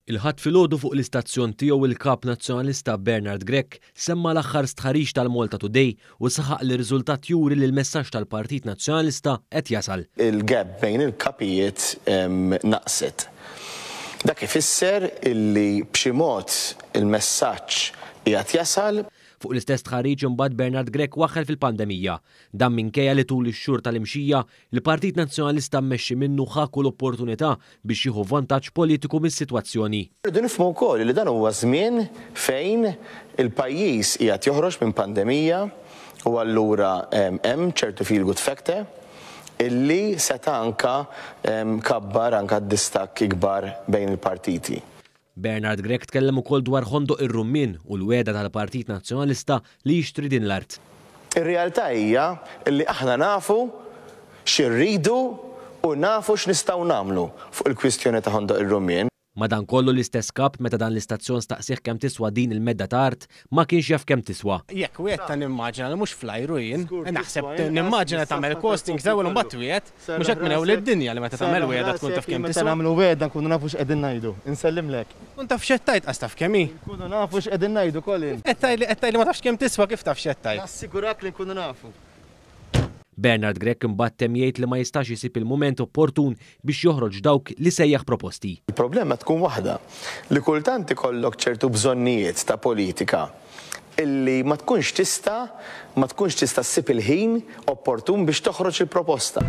Il-ħadd filgħodu fuq l-istazzjon tiegħu il-kap nazzjonalista Bernard Grech semma l-aħħar stħarriġ tal-Malta Today u saħaq li r-riżultat juri li l-messaġġ tal-Partit Nazzjonalista qed jasal. Il-gap bejn il-kapijiet naqset. Dak ifisser illi b'xi mod il-messaġġ qiegħed jasal. Fuq l-istess tħarriġ imbagħad Bernard Grech waħħel fil-pandemija. Dan minkejja li tul ix-xhur tal-imxija, il-Partit Nazzjonalista mmexxi minnu ħakku l-opportunità biex jieħu vantaġġ politiku mis-sitwazzjoni. Irridu nifhmu wkoll li dan huwa żmien fejn il-pajjiż qiegħed joħroġ minn pandemija u allura hemm ċertu feel good factor illi seta' anka kabbar anka d-distakk ikbar bejn il-partiti. Bernard Grech tkellem ukoll dwar ħondoq ir-rummin u l-weda tal-Partit Nazzjonalista li jixtri din l-art. Ir-realtà hija li aħna nafu x'irridu u nafu x'nistgħu nagħmlu fuq il-kwistjoni ta' ħondoq ir-rummin. Madankollu l-istess kap meta dan l-istazzjon staqsih kemm tiswa din il-medda ta' art ma kienx jaf kemm tiswa. Jekk wieħed ta' nimmaġina li mhux flajru jien, naħseb nimmaġina tagħmel costing żewwel imbagħad wieħed mhux hekk minn hawn id-dinja li meta tagħmel weda tkun taf kemm tiswa. Meta nagħmlu weda nkunu nafu x'qegħdin ngħidu. Insellimlek. Kun taf x'ettajt qas taf kemm hi. Nkunu nafu x'qegħdin ngħidu Colin. Qed li ma tafx kemm tiswa kif taf x'ettajt. Nassigurak li nkunu nafu. Bernard Grech imbagħad temm jgħid li ma jistax isib il-mument opportun biex joħroġ dawk li sejjaħ proposti. Il-problema tkun waħda li kultant ikollok ċertu bżonnijiet ta' politika illi ma tkunx tista' ssib il-ħin opportun biex toħroġ il-proposta.